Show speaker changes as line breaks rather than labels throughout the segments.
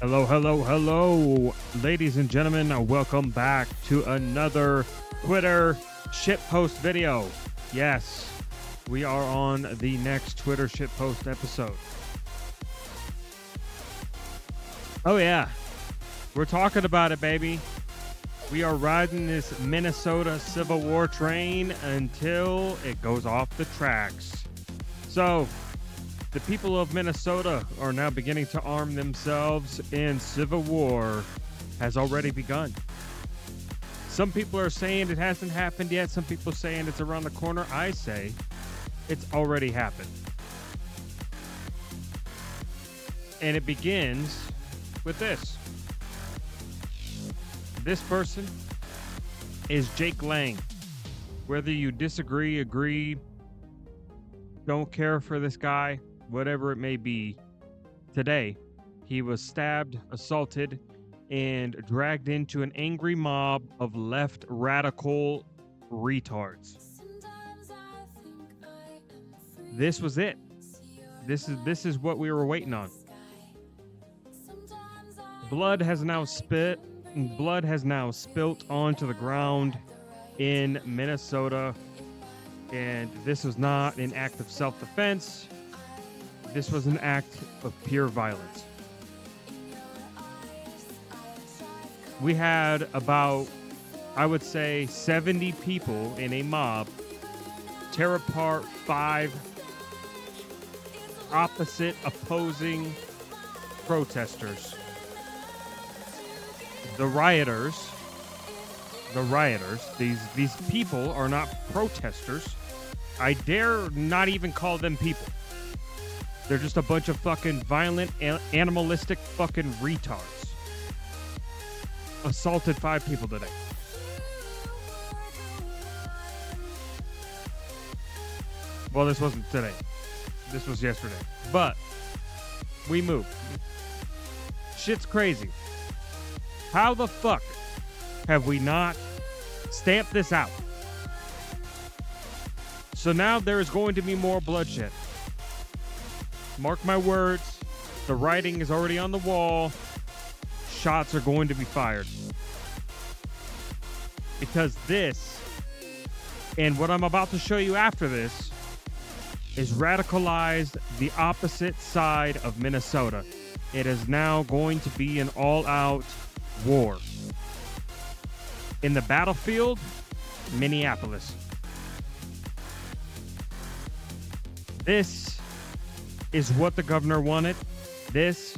Hello, hello, hello, ladies and gentlemen. Welcome back to another Twitter shitpost video. Yes, we are on the next Twitter shitpost episode. Oh, yeah, we're talking about it, baby. We are riding this Minnesota Civil War train until it goes off the tracks. So, the people of Minnesota are now beginning to arm themselves, and civil war has already begun. Some people are saying it hasn't happened yet. Some people saying it's around the corner. I say it's already happened. And it begins with this. This person is Jake Lang. Whether you disagree, agree, don't care for this guy, whatever it may be, today he was stabbed, assaulted, and dragged into an angry mob of left radical retards. This was it. This is what we were waiting on. Blood has now spilt onto the ground in Minnesota, and this was not an act of self-defense. This was an act of pure violence. We had about, I would say, 70 people in a mob tear apart 5 opposing protesters. The rioters, these people are not protesters. I dare not even call them people. They're just a bunch of fucking violent, animalistic fucking retards. Assaulted 5 people today. Well, this wasn't today. This was yesterday. But we moved. Shit's crazy. How the fuck have we not stamped this out? So now there is going to be more bloodshed. Mark my words, the writing is already on the wall. Shots are going to be fired. Because this, and what I'm about to show you after this, is radicalized the opposite side of Minnesota. It is now going to be an all-out war. In the battlefield, Minneapolis. This is what the governor wanted. This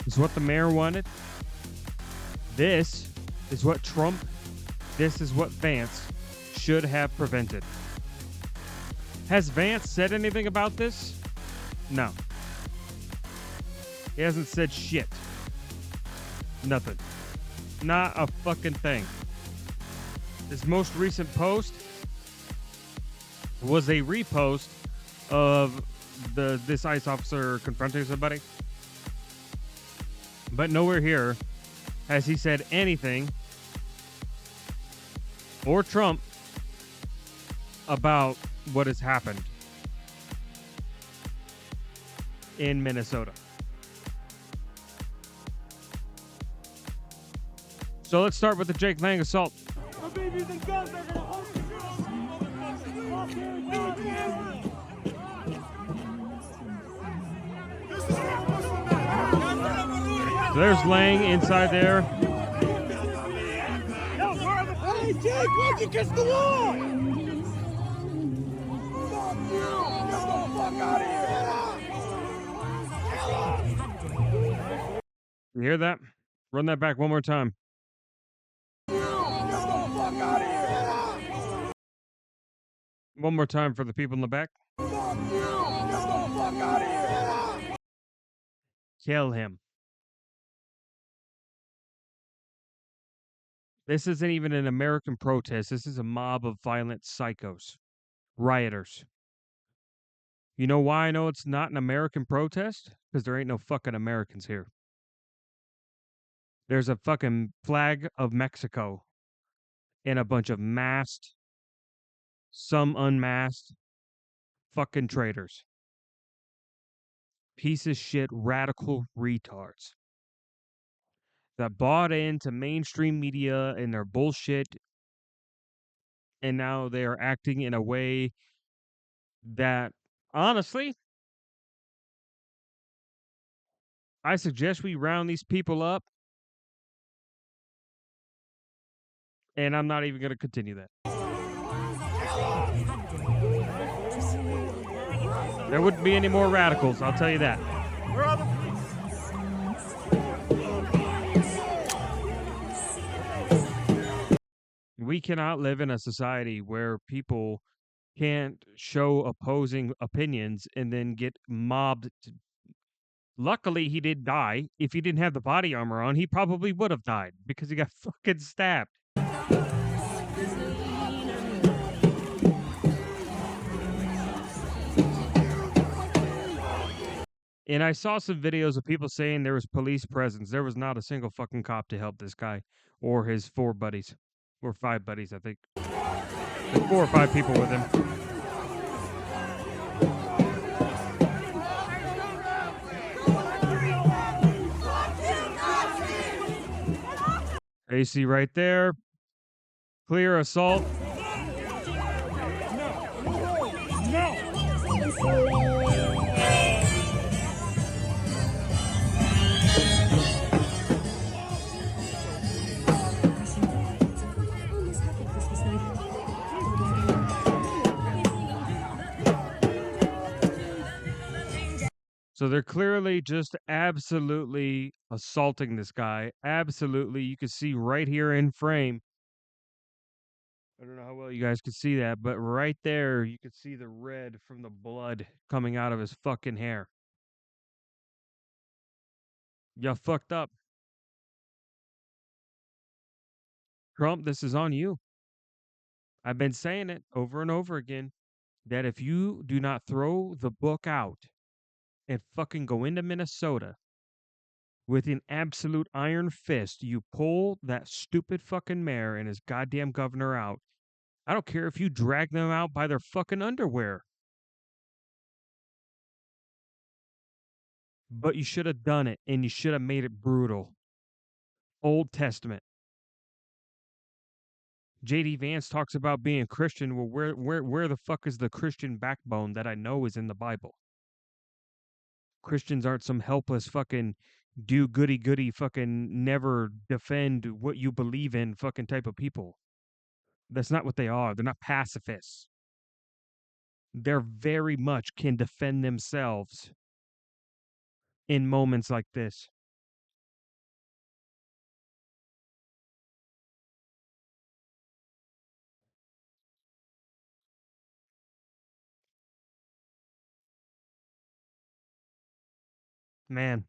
is what the mayor wanted. This is what Trump, this is what Vance should have prevented. Has Vance said anything about this? No. He hasn't said shit. Nothing. Not a fucking thing. His most recent post was a repost of this ICE officer confronting somebody. But nowhere here has he said anything, or Trump, about what has happened in Minnesota. So let's start with the Jake Lang assault. So there's Lang inside there.
Hey, Jake, why'd you kiss the wall? Get the fuck out of here!
You hear that? Run that back one more time.
Get the fuck out of here!
One more time for the people in the back.
Get the fuck out of here!
Kill him. This isn't even an American protest. This is a mob of violent psychos, rioters. You know why I know it's not an American protest? Because there ain't no fucking Americans here. There's a fucking flag of Mexico and a bunch of masked, some unmasked, fucking traitors. Piece of shit, radical retards. that bought into mainstream media and their bullshit, and now they are acting in a way that, honestly, I suggest we round these people up, and I'm not even going to continue that. There wouldn't be any more radicals, I'll tell you that. We cannot live in a society where people can't show opposing opinions and then get mobbed. Luckily, he did die. If he didn't have the body armor on, he probably would have died because he got fucking stabbed. And I saw some videos of people saying there was police presence. There was not a single fucking cop to help this guy or his 4 buddies. Or 5 buddies, I think. There's 4 or 5 people with him. AC right there. Clear assault. So they're clearly just absolutely assaulting this guy. Absolutely. You can see right here in frame. I don't know how well you guys can see that, but right there, you can see the red from the blood coming out of his fucking hair. You fucked up. Trump, this is on you. I've been saying it over and over again that if you do not throw the book out and fucking go into Minnesota with an absolute iron fist, you pull that stupid fucking mayor and his goddamn governor out. I don't care if you drag them out by their fucking underwear. But you should have done it, and you should have made it brutal. Old Testament. J.D. Vance talks about being Christian. Well, where the fuck is the Christian backbone that I know is in the Bible? Christians aren't some helpless fucking do goody fucking never defend what you believe in fucking type of people. That's not what they are. They're not pacifists. They're very much can defend themselves in moments like this. Man,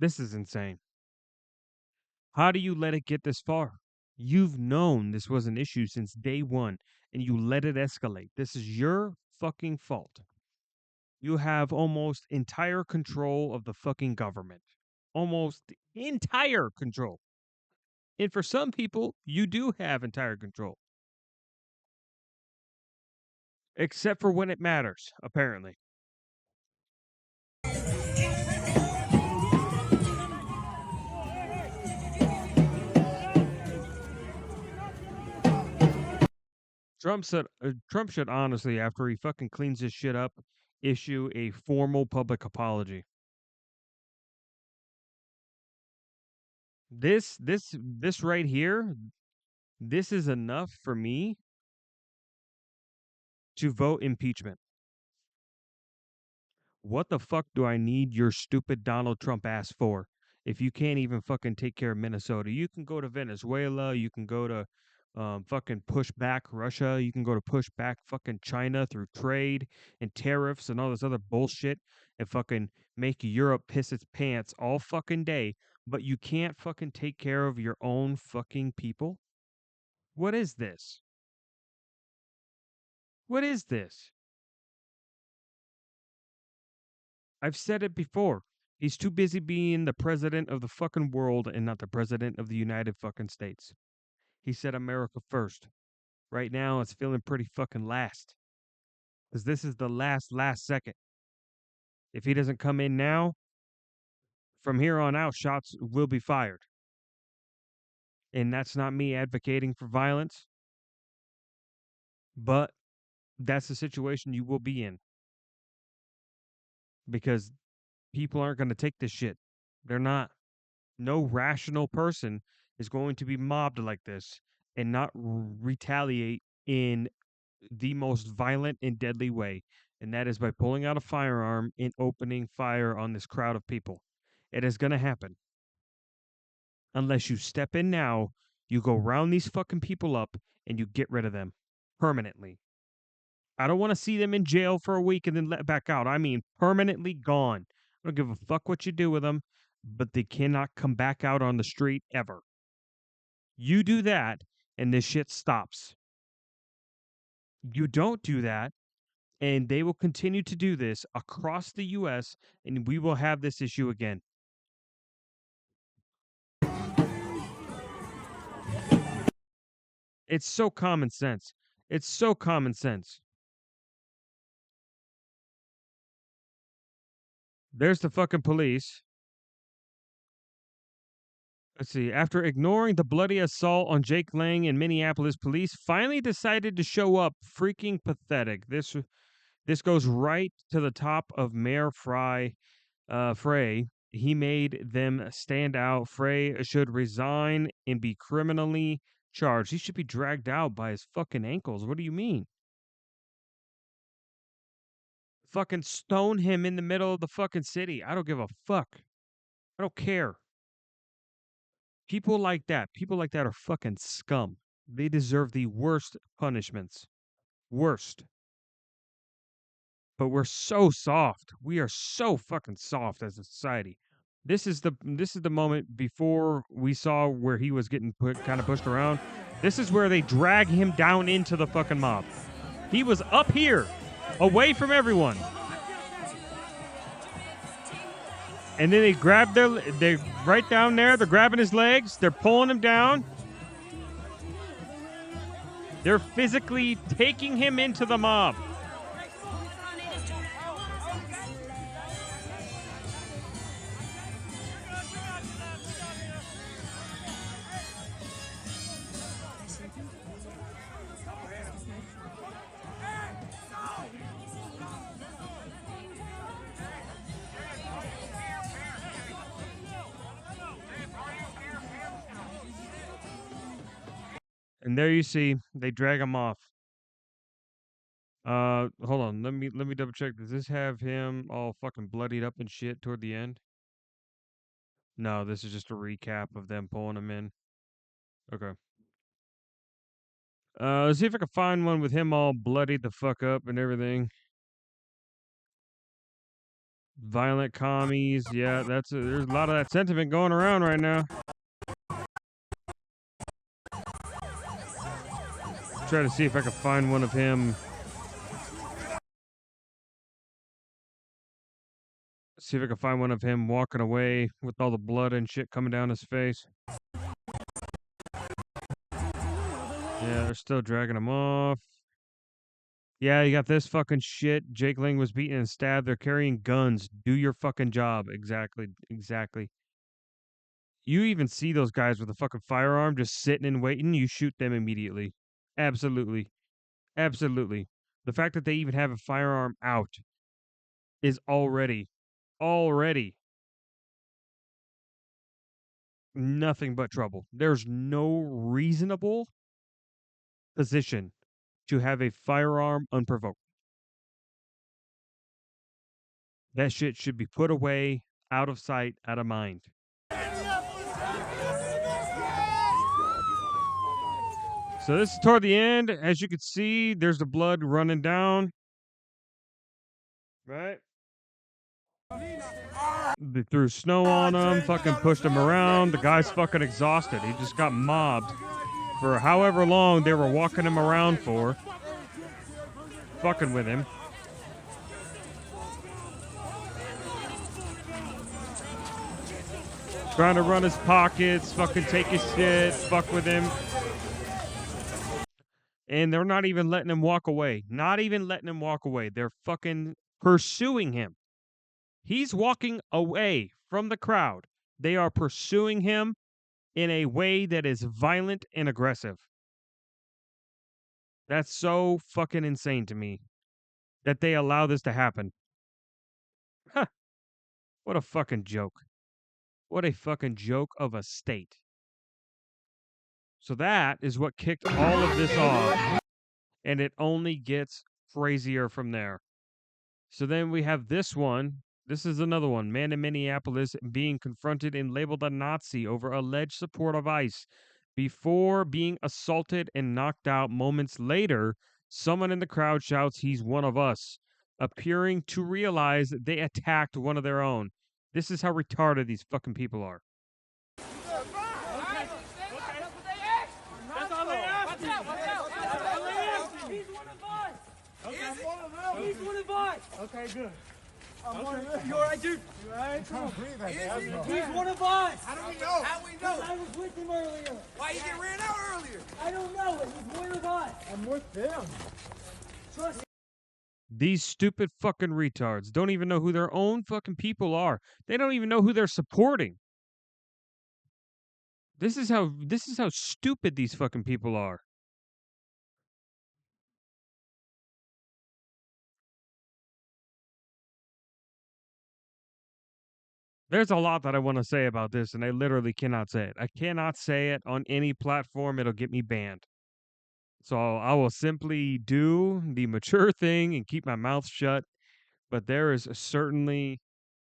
this is insane. How do you let it get this far? You've known this was an issue since day one, and you let it escalate. This is your fucking fault. You have almost entire control of the fucking government. Almost entire control. And for some people, you do have entire control. Except for when it matters, apparently. Trump should honestly, after he fucking cleans this shit up, issue a formal public apology. This right here, this is enough for me to vote impeachment. What the fuck do I need your stupid Donald Trump ass for? If you can't even fucking take care of Minnesota, you can go to Venezuela, you can go to fucking push back Russia, you can go to push back fucking China through trade and tariffs and all this other bullshit and fucking make Europe piss its pants all fucking day, but you can't fucking take care of your own fucking people? What is this? What is this? I've said it before. He's too busy being the president of the fucking world and not the president of the United fucking States. He said America first. Right now, it's feeling pretty fucking last. Because this is the last second. If he doesn't come in now, from here on out, shots will be fired. And that's not me advocating for violence, but that's the situation you will be in. Because people aren't going to take this shit. They're not. No rational person is going to be mobbed like this and not retaliate in the most violent and deadly way. And that is by pulling out a firearm and opening fire on this crowd of people. It is going to happen. Unless you step in now, you go round these fucking people up and you get rid of them permanently. I don't want to see them in jail for a week and then let back out. I mean, permanently gone. I don't give a fuck what you do with them, but they cannot come back out on the street ever. You do that, and this shit stops. You don't do that, and they will continue to do this across the U.S., and we will have this issue again. It's so common sense. It's so common sense. There's the fucking police. Let's see. After ignoring the bloody assault on Jake Lang in Minneapolis, police finally decided to show up. Freaking pathetic. This goes right to the top of Mayor Frey. He made them stand out. Frey should resign and be criminally charged. He should be dragged out by his fucking ankles. What do you mean? Fucking stone him in the middle of the fucking city. I don't give a fuck. I don't care. People like that are fucking scum. They deserve the worst punishments. Worst. But we're so soft. We are so fucking soft as a society. This is the moment before we saw where he was getting kind of pushed around. This is where they drag him down into the fucking mob. He was up here, away from everyone. And then they're right down there. They're grabbing his legs. They're pulling him down. They're physically taking him into the mob. And there you see, they drag him off. Hold on, let me double check. Does this have him all fucking bloodied up and shit toward the end? No, this is just a recap of them pulling him in. Okay. Let's see if I can find one with him all bloodied the fuck up and everything. Violent commies, yeah, there's a lot of that sentiment going around right now. Try to see if I can find one of him. See if I can find one of him walking away with all the blood and shit coming down his face. Yeah, they're still dragging him off. Yeah, you got this fucking shit. Jake Lang was beaten and stabbed. They're carrying guns. Do your fucking job. Exactly. You even see those guys with a fucking firearm just sitting and waiting. You shoot them immediately. Absolutely. The fact that they even have a firearm out is already nothing but trouble. There's no reasonable position to have a firearm unprovoked. That shit should be put away, out of sight, out of mind. So this is toward the end. As you can see, there's the blood running down. Right? They threw snow on him, fucking pushed him around. The guy's fucking exhausted. He just got mobbed for however long they were walking him around for. Fucking with him. Trying to run his pockets, fucking take his shit, fuck with him. And they're not even letting him walk away. They're fucking pursuing him. He's walking away from the crowd. They are pursuing him in a way that is violent and aggressive. That's so fucking insane to me that they allow this to happen. Huh. What a fucking joke. What a fucking joke of a state. So that is what kicked all of this off. And it only gets crazier from there. So then we have this one. This is another one. Man in Minneapolis being confronted and labeled a Nazi over alleged support of ICE. Before being assaulted and knocked out moments later, someone in the crowd shouts, "He's one of us," appearing to realize that they attacked one of their own. This is how retarded these fucking people are.
That's all they asked. Watch out, watch out. That's all they asked. He's one of us. Okay, I'm one of them. He's one of us. Okay, good. I'm one of them. You all right, dude? You all right? Come on. He's one of us. How do we know? How do we know? I was with him earlier. Why you get ran out earlier? I don't know. He's one of us. I'm with them. Trust me.
These stupid fucking retards don't even know who their own fucking people are. They don't even know who they're supporting. This is how stupid these fucking people are. There's a lot that I want to say about this, and I literally cannot say it. I cannot say it on any platform. It'll get me banned. So I will simply do the mature thing and keep my mouth shut. But there is certainly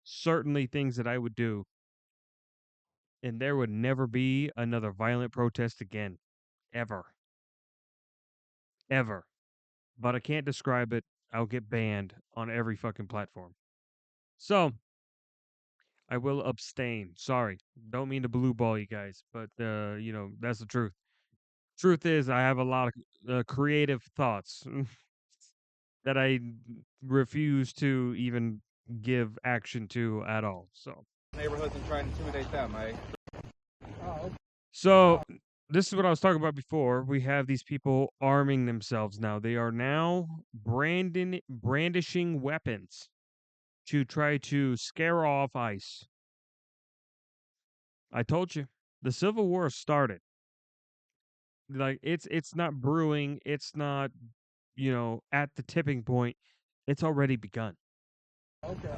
things that I would do. And there would never be another violent protest again. Ever. Ever. But I can't describe it. I'll get banned on every fucking platform. So I will abstain. Sorry. Don't mean to blue ball you guys, but that's the truth. Truth is I have a lot of creative thoughts that I refuse to even give action to at all. So
neighborhoods and try and intimidate them.
So this is what I was talking about before. We have these people arming themselves now. They are now brandishing weapons to try to scare off ICE. I told you, the Civil War started. Like it's not brewing, it's not, at the tipping point. It's already begun.
Okay.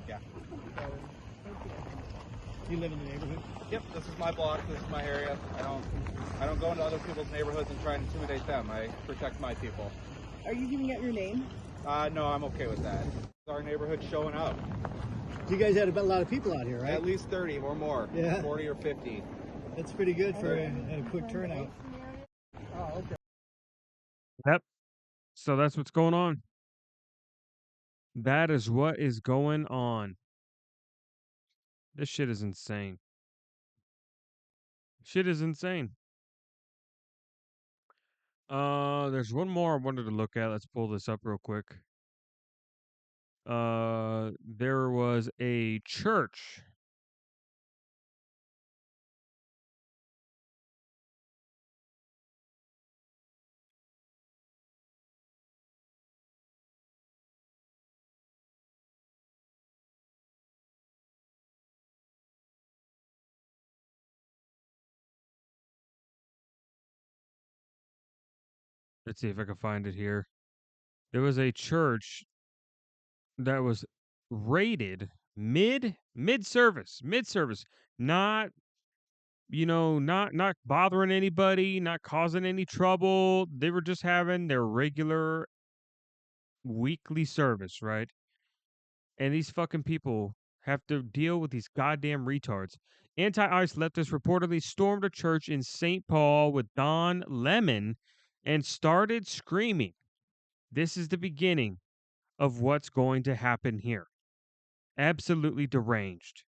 Yeah.
You live in the neighborhood?
Yep, this is my block, this is my area. I don't go into other people's neighborhoods and try and intimidate them. I protect my people.
Are you giving out your name?
No, I'm okay with that. Our neighborhood's showing up.
You guys had a lot of people out here, right?
At least 30 or more.
Yeah.
40 or 50.
That's pretty good for a quick turnout.
Oh, okay.
Yep. So that's what's going on. That is what is going on. This shit is insane. Shit is insane. There's one more I wanted to look at. Let's pull this up real quick. There was a church. Let's see if I can find it here. There was a church that was raided mid service, not not bothering anybody, not causing any trouble. They were just having their regular weekly service, right? And these fucking people have to deal with these goddamn retards. Anti-ICE leftists reportedly stormed a church in St. Paul with Don Lemon and started screaming. This is the beginning of what's going to happen here. Absolutely deranged.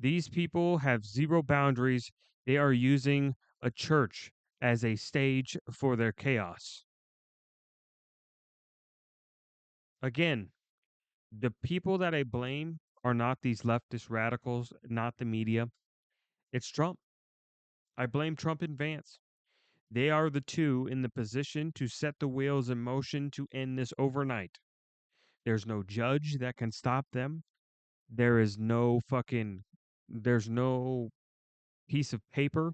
These people have zero boundaries. They are using a church as a stage for their chaos. Again, the people that I blame are not these leftist radicals, not the media. It's Trump. I blame Trump and Vance. They are the two in the position to set the wheels in motion to end this overnight. There's no judge that can stop them. There's no piece of paper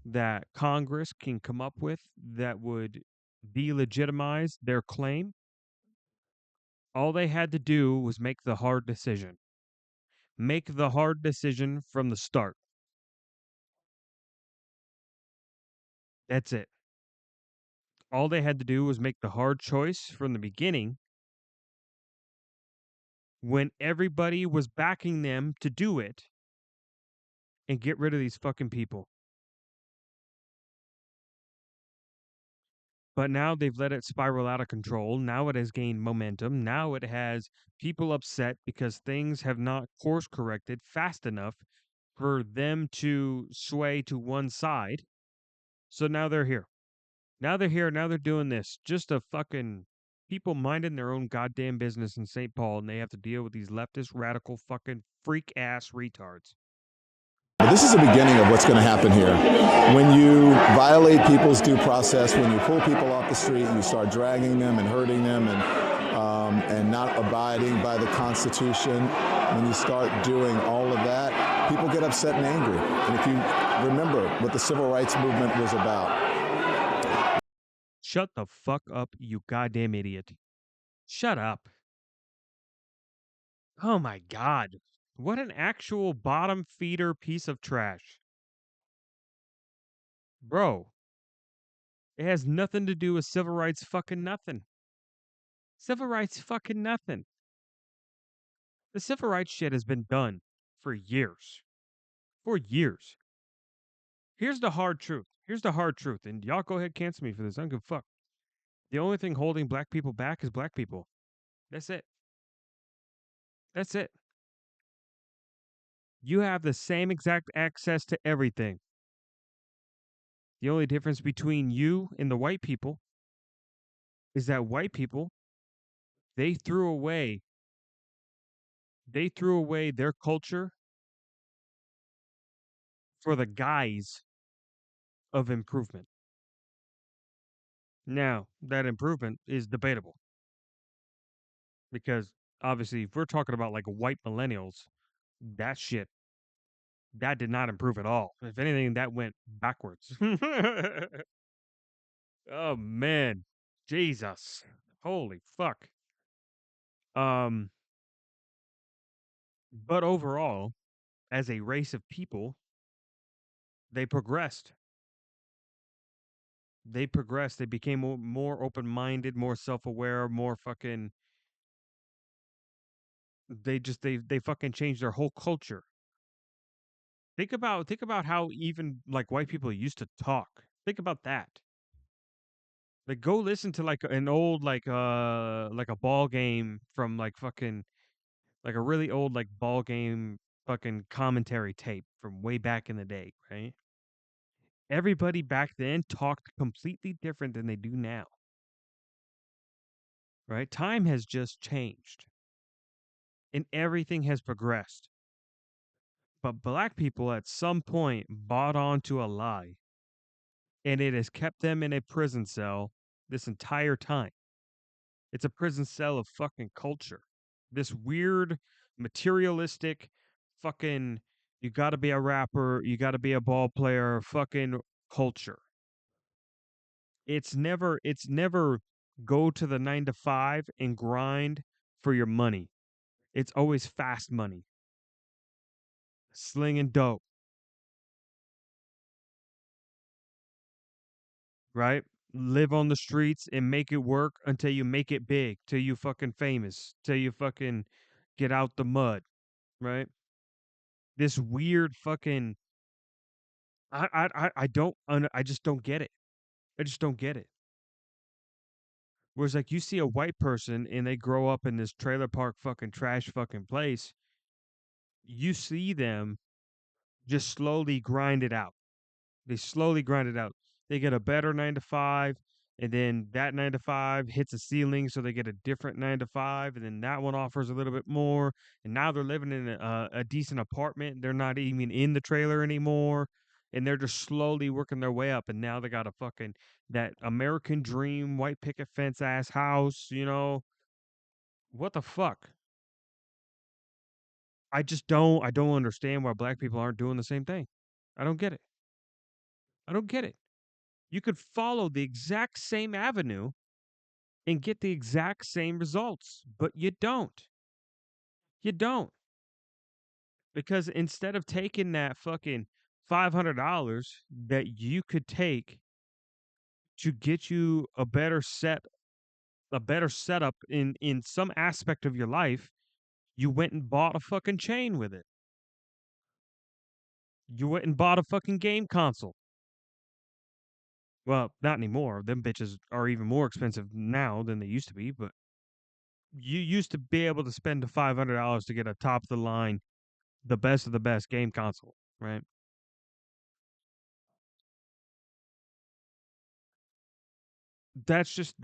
that Congress can come up with that would delegitimize their claim. All they had to do was make the hard decision. Make the hard decision from the start. That's it. All they had to do was make the hard choice from the beginning when everybody was backing them to do it and get rid of these fucking people. But now they've let it spiral out of control. Now it has gained momentum. Now it has people upset because things have not course corrected fast enough for them to sway to one side. So now they're here. Now they're here. Now they're doing this. Just a fucking people minding their own goddamn business in St. Paul, and they have to deal with these leftist, radical, fucking freak ass retards.
This is the beginning of what's going to happen here. When you violate people's due process, when you pull people off the street, you start dragging them and hurting them and not abiding by the Constitution, when you start doing all of that, people get upset and angry. And if you remember what the civil rights movement was about.
Shut the fuck up, you goddamn idiot. Shut up. Oh my God. What an actual bottom feeder piece of trash. Bro, it has nothing to do with civil rights fucking nothing. Civil rights fucking nothing. The civil rights shit has been done for years. For years. Here's the hard truth. Here's the hard truth. And y'all go ahead, cancel me for this. I don't give a fuck. The only thing holding black people back is black people. That's it. That's it. You have the same exact access to everything. The only difference between you and the white people is that white people, they threw away their culture for the guise of improvement. Now, that improvement is debatable. Because obviously, if we're talking about like white millennials, that shit, that did not improve at all. If anything, that went backwards. Oh man. Jesus. Holy fuck. But overall, as a race of people, they progressed. They progressed. They became more open-minded, more self-aware, more fucking. They fucking changed their whole culture. Think about how even like white people used to talk. Think about that. Like go listen to like an old like a ball game from like fucking like a really old like ball game fucking commentary tape from way back in the day, right? Everybody back then talked completely different than they do now. Right? Time has just changed. And everything has progressed. But black people at some point bought onto a lie. And it has kept them in a prison cell this entire time. It's a prison cell of fucking culture. This weird, materialistic, fucking, you gotta be a rapper, you gotta be a ball player, fucking culture. It's never go to the 9 to 5 and grind for your money. It's always fast money. Slinging dope. Right? Live on the streets and make it work until you make it big, till you fucking famous, till you fucking get out the mud, right? This weird fucking I just don't get it. I just don't get it. Whereas like you see a white person and they grow up in this trailer park fucking trash fucking place, you see them just slowly grind it out. They slowly grind it out. They get a better 9 to 5, and then that 9 to 5 hits a ceiling, so they get a different 9 to 5, and then that one offers a little bit more. And now they're living in a decent apartment. They're not even in the trailer anymore, and they're just slowly working their way up. And now they got a fucking that American dream white picket fence ass house. You know what the fuck? I don't understand why black people aren't doing the same thing. I don't get it. I don't get it. You could follow the exact same avenue and get the exact same results, but you don't. You don't. Because instead of taking that fucking $500 that you could take to get you a better setup in some aspect of your life, you went and bought a fucking chain with it. You went and bought a fucking game console. Well, not anymore. Them bitches are even more expensive now than they used to be, but you used to be able to spend the $500 to get a top of the line, the best of the best game console, right? That's just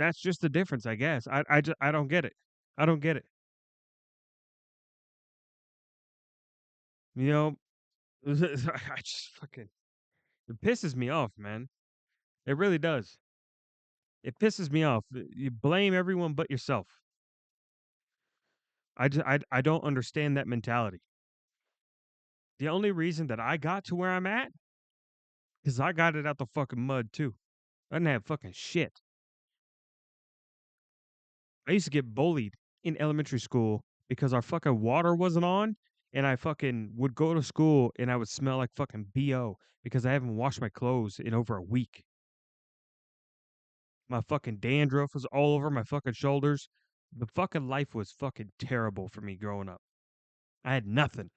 the difference, I guess. I don't get it. I don't get it. You know, I just fucking it pisses me off, man. It really does. It pisses me off. You blame everyone but yourself. I don't understand that mentality. The only reason that I got to where I'm at is I got it out the fucking mud too. I didn't have fucking shit. I used to get bullied in elementary school because our fucking water wasn't on, and I fucking would go to school and I would smell like fucking BO because I haven't washed my clothes in over a week. My fucking dandruff was all over my fucking shoulders. The fucking life was fucking terrible for me growing up. I had nothing.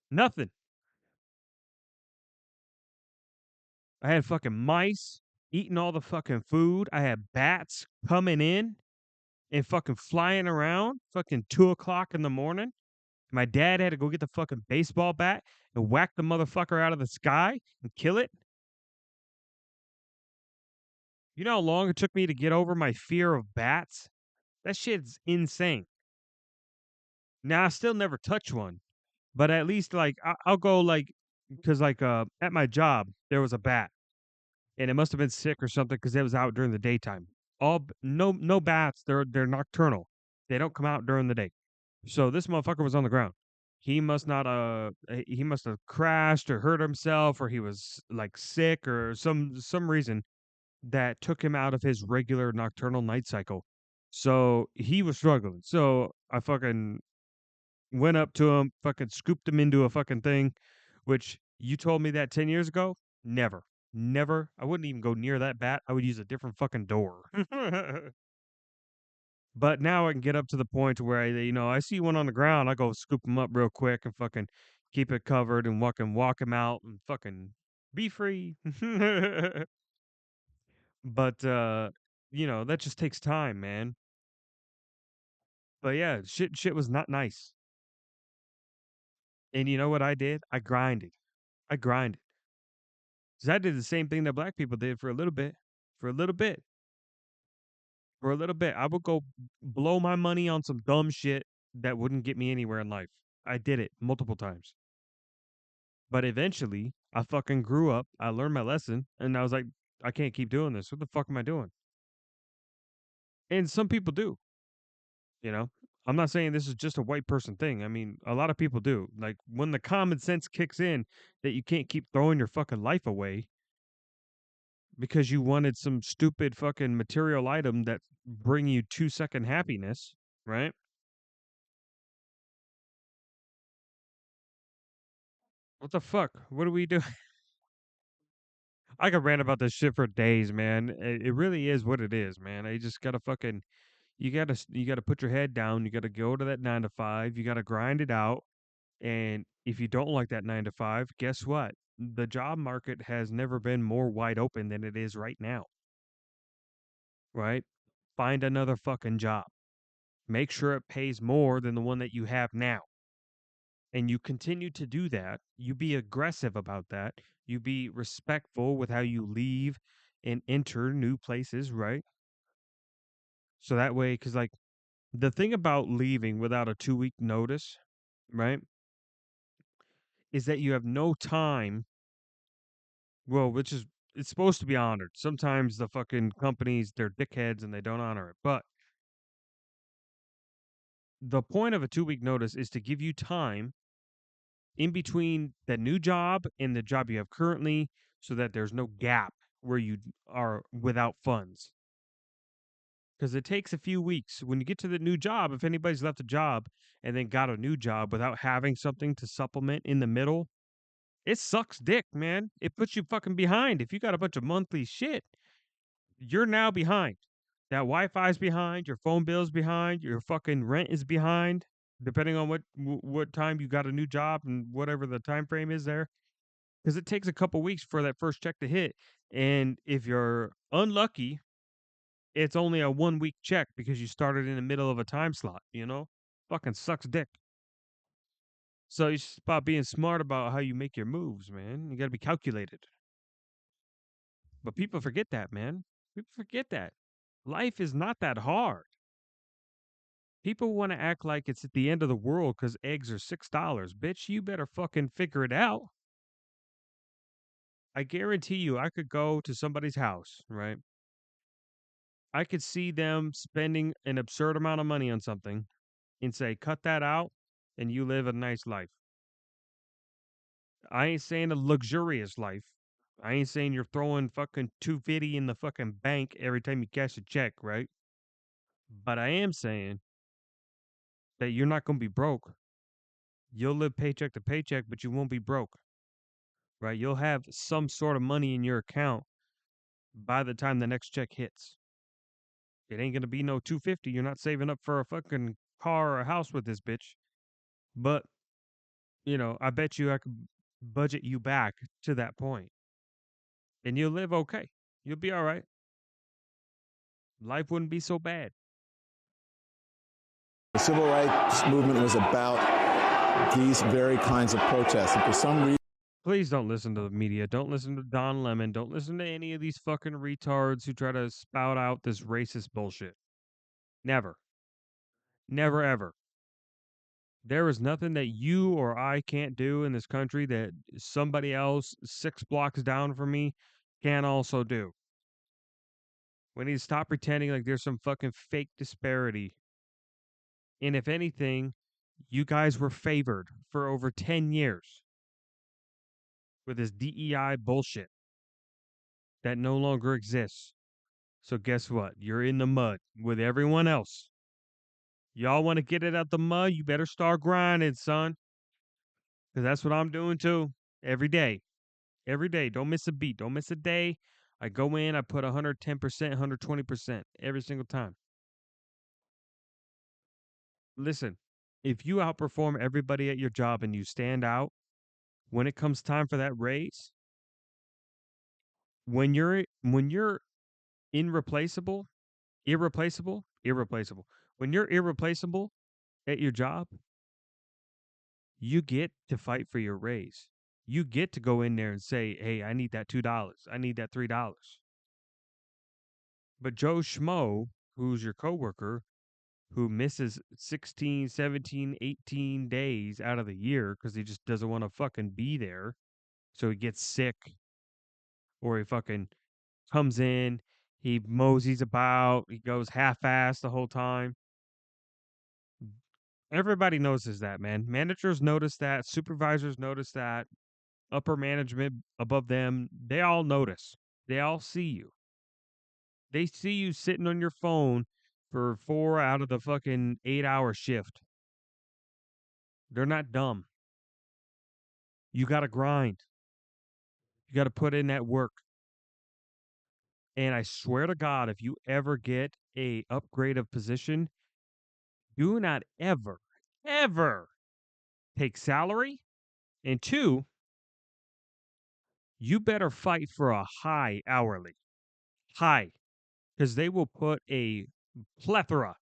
Nothing. I had fucking mice eating all the fucking food. I had bats coming in and fucking flying around fucking 2 o'clock in the morning. My dad had to go get the fucking baseball bat and whack the motherfucker out of the sky and kill it. You know how long it took me to get over my fear of bats? That shit's insane. Now, I still never touch one, but at least like I'll go like, because like at my job there was a bat and it must have been sick or something because it was out during the daytime. No bats. They're nocturnal. They don't come out during the day. So this motherfucker was on the ground. He must have crashed or hurt himself or he was like sick or some reason that took him out of his regular nocturnal night cycle. So he was struggling. So I fucking went up to him, fucking scooped him into a fucking thing, which you told me that 10 years ago. Never. Never. I wouldn't even go near that bat. I would use a different fucking door. But now I can get up to the point where I see one on the ground, I go scoop him up real quick and fucking keep it covered and walk him out and fucking be free. But that just takes time, man. But yeah, shit was not nice. And you know what I did? I grinded. I grinded. 'Cause I did the same thing that black people did for a little bit. For a little bit. For a little bit. I would go blow my money on some dumb shit that wouldn't get me anywhere in life. I did it multiple times. But eventually, I fucking grew up. I learned my lesson, and I was like, I can't keep doing this. What the fuck am I doing? And some people do, you know. I'm not saying this is just a white person thing. I mean, a lot of people do. Like when the common sense kicks in that you can't keep throwing your fucking life away because you wanted some stupid fucking material item that bring you 2-second happiness, right? What the fuck? What do we do? I could rant about this shit for days, man. It really is what it is, man. You just gotta fucking you gotta put your head down. You gotta go to that 9 to 5. You gotta grind it out. And if you don't like that 9 to 5, guess what? The job market has never been more wide open than it is right now. Right? Find another fucking job. Make sure it pays more than the one that you have now. And you continue to do that. You be aggressive about that. You be respectful with how you leave and enter new places, right? So that way, because like the thing about leaving without a 2 week notice, right, is that you have no time. Well, which is it's supposed to be honored. Sometimes the fucking companies they're dickheads and they don't honor it. But The point of a 2-week notice is to give you time in between the new job and the job you have currently so that there's no gap where you are without funds. Because it takes a few weeks. When you get to the new job, if anybody's left a job and then got a new job without having something to supplement in the middle, it sucks dick, man. It puts you fucking behind. If you got a bunch of monthly shit, you're now behind. That Wi-Fi's behind, your phone bill's behind, your fucking rent is behind, depending on what time you got a new job and whatever the time frame is there. Because it takes a couple weeks for that first check to hit. And if you're unlucky, it's only a 1-week check because you started in the middle of a time slot, you know? Fucking sucks dick. So it's about being smart about how you make your moves, man. You gotta be calculated. But people forget that, man. People forget that. Life is not that hard. People want to act like it's at the end of the world because eggs are $6. Bitch, you better fucking figure it out. I guarantee you, I could go to somebody's house, right? I could see them spending an absurd amount of money on something and say, cut that out and you live a nice life. I ain't saying a luxurious life. I ain't saying you're throwing fucking $250 in the fucking bank every time you cash a check, right? But I am saying that you're not going to be broke. You'll live paycheck to paycheck, but you won't be broke, right? You'll have some sort of money in your account by the time the next check hits. It ain't going to be no $250. You're not saving up for a fucking car or a house with this bitch. But, you know, I bet you I could budget you back to that point. And you'll live okay. You'll be all right. Life wouldn't be so bad.
The civil rights movement was about these very kinds of protests. And for some reason,
Please don't listen to the media. Don't listen to Don Lemon. Don't listen to any of these fucking retards who try to spout out this racist bullshit. Never. Never, ever. There is nothing that you or I can't do in this country that somebody else 6 blocks down from me can also do. We need to stop pretending like there's some fucking fake disparity. And if anything, you guys were favored for over 10 years with this DEI bullshit that no longer exists. So guess what? You're in the mud with everyone else. Y'all want to get it out the mud? You better start grinding, son. Because that's what I'm doing too. Every day. Every day. Don't miss a beat. Don't miss a day. I go in, I put 110%, 120% every single time. Listen, if you outperform everybody at your job and you stand out, when it comes time for that raise, when you're irreplaceable. When you're irreplaceable at your job, you get to fight for your raise. You get to go in there and say, hey, I need that $2. I need that $3. But Joe Schmo, who's your coworker, who misses 16, 17, 18 days out of the year because he just doesn't want to fucking be there, so he gets sick, or he fucking comes in, he moseys about, he goes half-assed the whole time. Everybody notices that, man. Managers notice that. Supervisors notice that. Upper management above them, they all notice. They all see you. They see you sitting on your phone for 4 out of the fucking 8-hour shift. They're not dumb. You got to grind. You got to put in that work. And I swear to God, if you ever get a upgrade of position, do not ever take salary. And 2, you better fight for a high hourly. High. Because they will put a plethora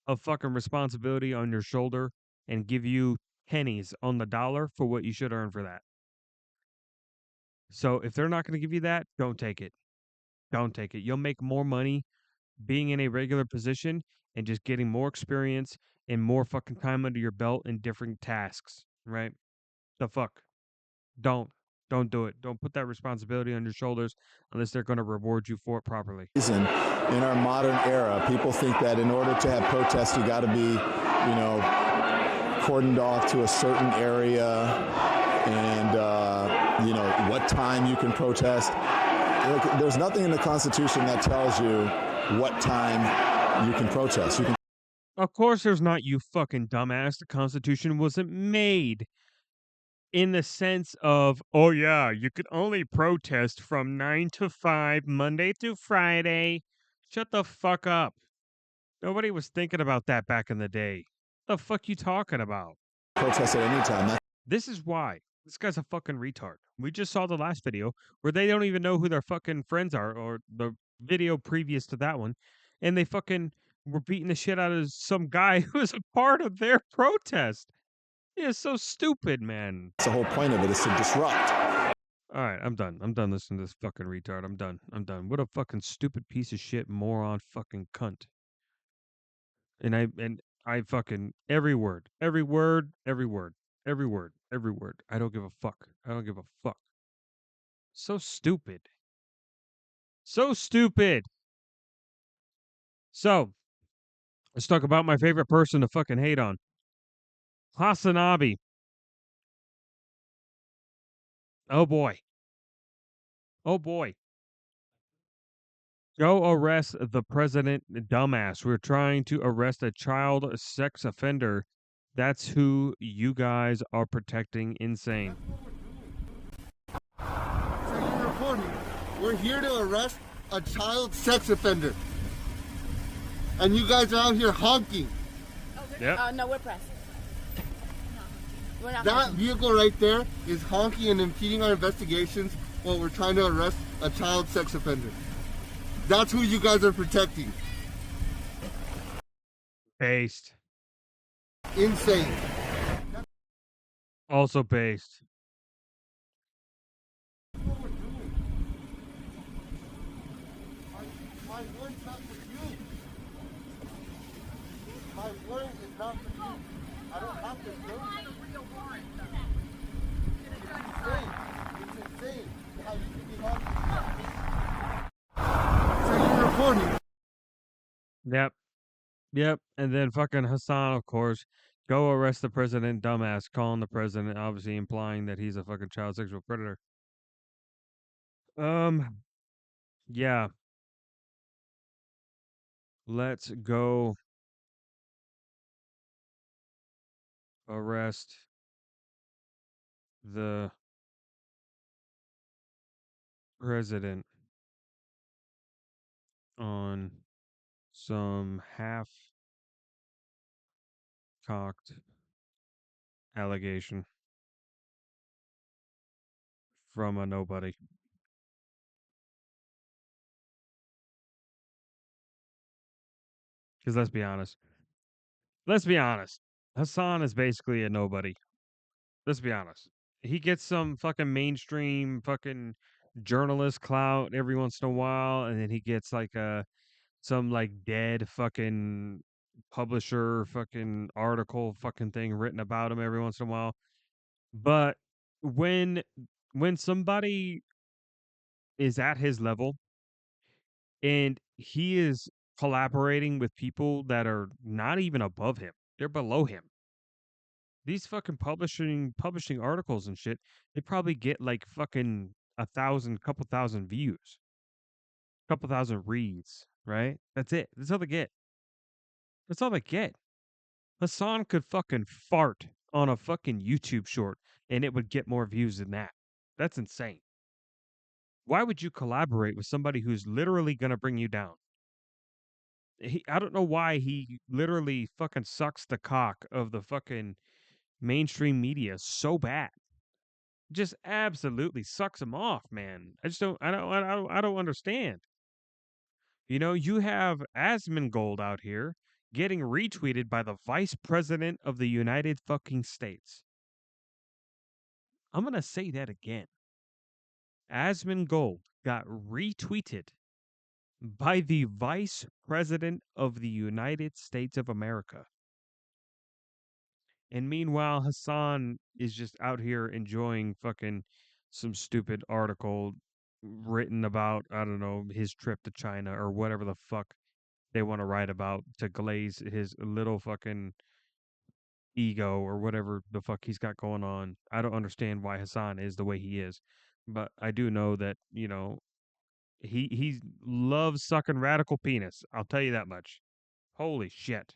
of fucking responsibility on your shoulder and give you pennies on the dollar for what you should earn for that. So if they're not going to give you that, don't take it. Don't take it. You'll make more money being in a regular position and just getting more experience and more fucking time under your belt in different tasks, right? The fuck? Don't do it. Don't put that responsibility on your shoulders unless they're going to reward you for it properly.
in our modern era, people think that in order to have protests, you got to be you know, cordoned off to a certain area, and you know what time you can protest. Like, there's nothing in the Constitution that tells you what time you can protest. You can
Of course, there's not, you fucking dumbass. The Constitution wasn't made in the sense of, oh yeah, you could only protest from 9 to 5, Monday through Friday. Shut the fuck up. Nobody was thinking about that back in the day. The fuck you talking about?
protest at any time.
This is why. This guy's a fucking retard. We just saw the last video where they don't even know who their fucking friends are, or the video previous to that one, and they fucking were beating the shit out of some guy who was a part of their protest. It's so stupid, man.
That's the whole point of it, is to disrupt.
All right, I'm done. I'm done listening to this fucking retard. I'm done. I'm done. What a fucking stupid piece of shit, moron, fucking cunt. And I fucking every word. I don't give a fuck. I don't give a fuck. So stupid. So stupid. So, let's talk about my favorite person to fucking hate on. Hasanabi. Oh boy. Oh boy. Go arrest the president, dumbass. We're trying to arrest a child sex offender. That's who you guys are protecting. Insane.
So you're reporting. We're here to arrest a child sex offender. And you guys are out here honking.
Yep.
No, we're press. We're not.
That vehicle right there is honking and impeding our investigations while we're trying to arrest a child sex offender. That's who you guys are protecting.
Based.
Insane.
Also based.
My word's not for you. My word is not for you. I don't have to do it. It's insane how you can be honking. So you're reporting.
Yep. And then fucking Hassan, of course. Go arrest the president, dumbass. Calling the president, obviously implying that he's a fucking child sexual predator. Yeah. Let's go arrest the president on some half-cocked allegation from a nobody. Because let's be honest. Hassan is basically a nobody. Let's be honest. He gets some fucking mainstream fucking journalist clout every once in a while, and then he gets like some like dead fucking publisher fucking article fucking thing written about him every once in a while. But when somebody is at his level and he is collaborating with people that are not even above him, they're below him. These fucking publishing articles and shit, they probably get like fucking 1,000, couple thousand views, couple thousand reads, right? That's it. That's all they get. That's all they get. Hassan could fucking fart on a fucking YouTube short and it would get more views than that. That's insane. Why would you collaborate with somebody who's literally going to bring you down? I don't know why he literally fucking sucks the cock of the fucking mainstream media so bad. Just absolutely sucks him off, man. I don't understand. You know, you have Asmongold out here getting retweeted by the Vice President of the United fucking States. I'm going to say that again. Asmongold got retweeted by the Vice President of the United States of America. And meanwhile, Hassan is just out here enjoying fucking some stupid article written about, I don't know, his trip to China or whatever the fuck they want to write about to glaze his little fucking ego or whatever the fuck he's got going on. I don't understand why Hassan is the way he is, but I do know that, you know, he loves sucking radical penis. I'll tell you that much. Holy shit.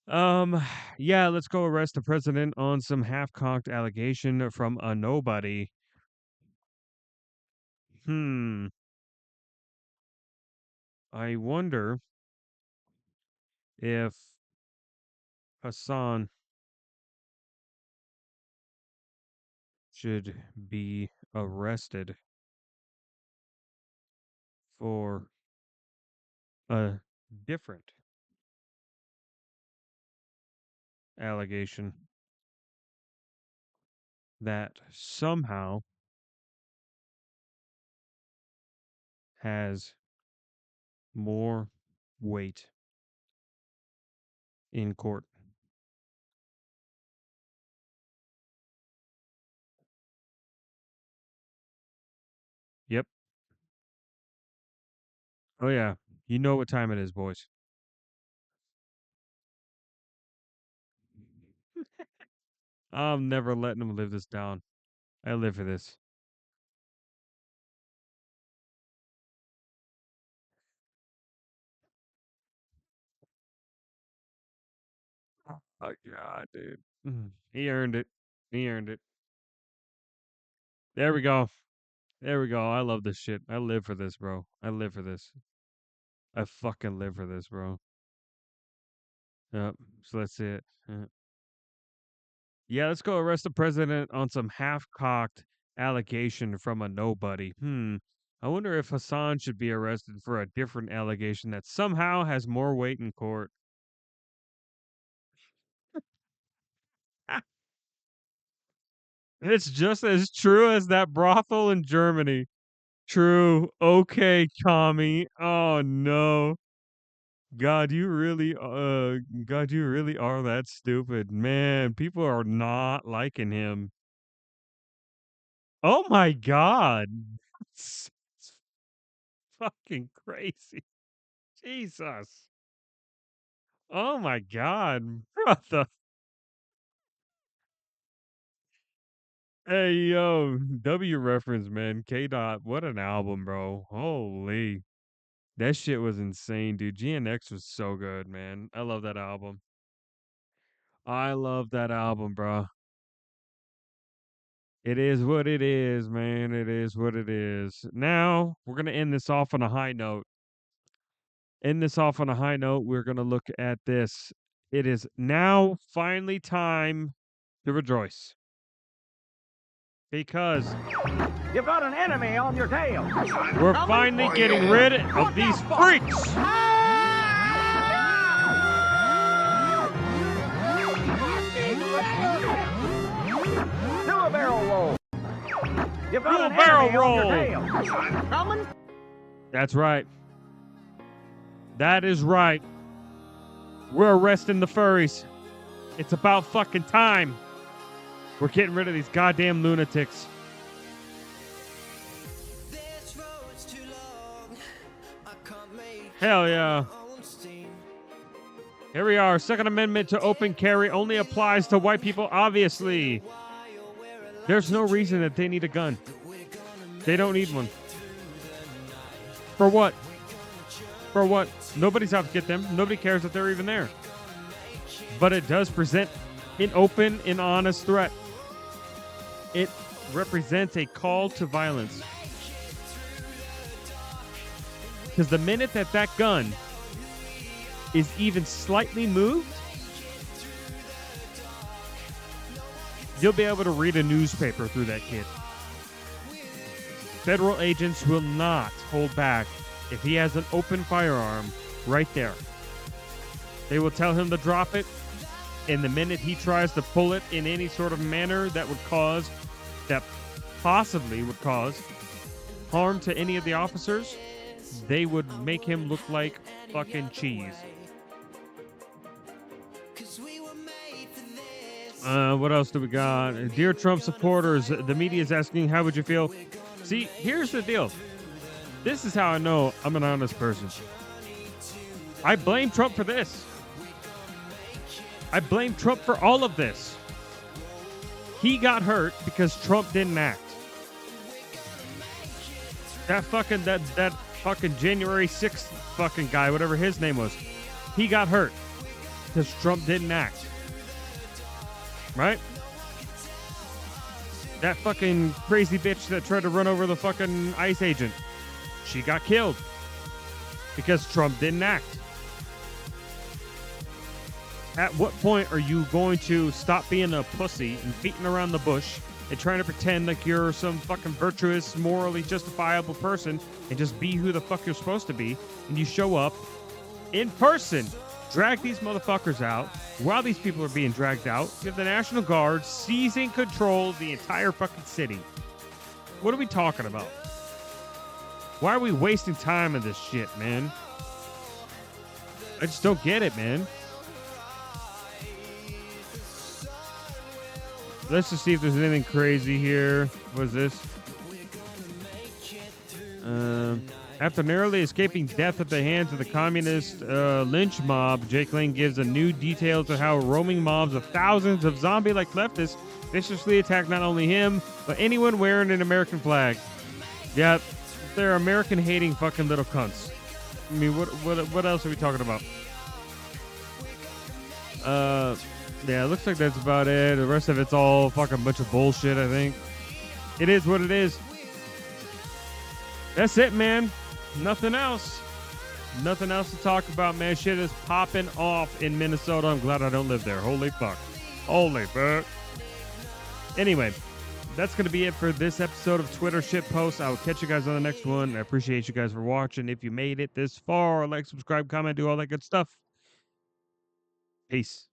Yeah, let's go arrest the president on some half-cocked allegation from a nobody. I wonder if Hassan should be arrested for a different allegation that somehow has more weight in court. Yep. Oh, yeah. You know what time it is, boys. I'm never letting them live this down. I live for this. Oh, God, dude. He earned it. He earned it. There we go. There we go. I love this shit. I live for this, bro. I live for this. I fucking live for this, bro. Yep. So let's see it. Yeah, let's go arrest the president on some half-cocked allegation from a nobody. I wonder if Hassan should be arrested for a different allegation that somehow has more weight in court. It's just as true as that brothel in Germany. True. Okay, Tommy. Oh no. God, you really are that stupid. Man, people are not liking him. Oh my God. It's fucking crazy. Jesus. Oh my God, brother. Hey, yo, W reference, man. K Dot, what an album, bro. Holy. That shit was insane, dude. GNX was so good, man. I love that album. I love that album, bro. It is what it is, man. It is what it is. Now, we're going to end this off on a high note. We're going to look at this. It is now finally time to rejoice. Because
You've got an enemy on your tail.
we're finally getting rid of these freaks.
Do a barrel roll. You've got
Do a
an
barrel
enemy on your
roll.
tail. Coming.
That's right. That is right. We're arresting the furries. It's about fucking time. We're getting rid of these goddamn lunatics. Hell yeah. Here we are. Second Amendment to open carry only applies to white people, obviously. There's no reason that they need a gun. They don't need one. For what? For what? Nobody's out to get them. Nobody cares that they're even there. But it does present an open and honest threat. It represents a call to violence. Because the minute that gun is even slightly moved, you'll be able to read a newspaper through that kid. Federal agents will not hold back if he has an open firearm right there. They will tell him to drop it, and the minute he tries to pull it in any sort of manner that possibly would cause harm to any of the officers, they would make him look like fucking cheese. What else do we got? Dear Trump supporters, the media is asking, how would you feel? See, here's the deal. This is how I know I'm an honest person. I blame Trump for this. I blame Trump for all of this. He got hurt because Trump didn't act. That fucking January 6th fucking guy, whatever his name was, he got hurt because Trump didn't act. Right? That fucking crazy bitch that tried to run over the fucking ICE agent, she got killed because Trump didn't act. At what point are you going to stop being a pussy and beating around the bush and trying to pretend like you're some fucking virtuous, morally justifiable person and just be who the fuck you're supposed to be, and you show up in person, drag these motherfuckers out while these people are being dragged out? You have the National Guard seizing control of the entire fucking city. What are we talking about? Why are we wasting time on this shit, man? I just don't get it, man. Let's just see if there's anything crazy here. What is this? After narrowly escaping death at the hands of the communist lynch mob, Jake Lang gives a new details of how roaming mobs of thousands of zombie-like leftists viciously attack not only him, but anyone wearing an American flag. Yeah, they're American-hating fucking little cunts. I mean, what else are we talking about? Yeah, it looks like that's about it. The rest of it's all fucking bunch of bullshit, I think. It is what it is. That's it, man. Nothing else. Nothing else to talk about, man. Shit is popping off in Minnesota. I'm glad I don't live there. Holy fuck. Holy fuck. Anyway, that's going to be it for this episode of Twitter Shit Post. I will catch you guys on the next one. I appreciate you guys for watching. If you made it this far, like, subscribe, comment, do all that good stuff. Peace.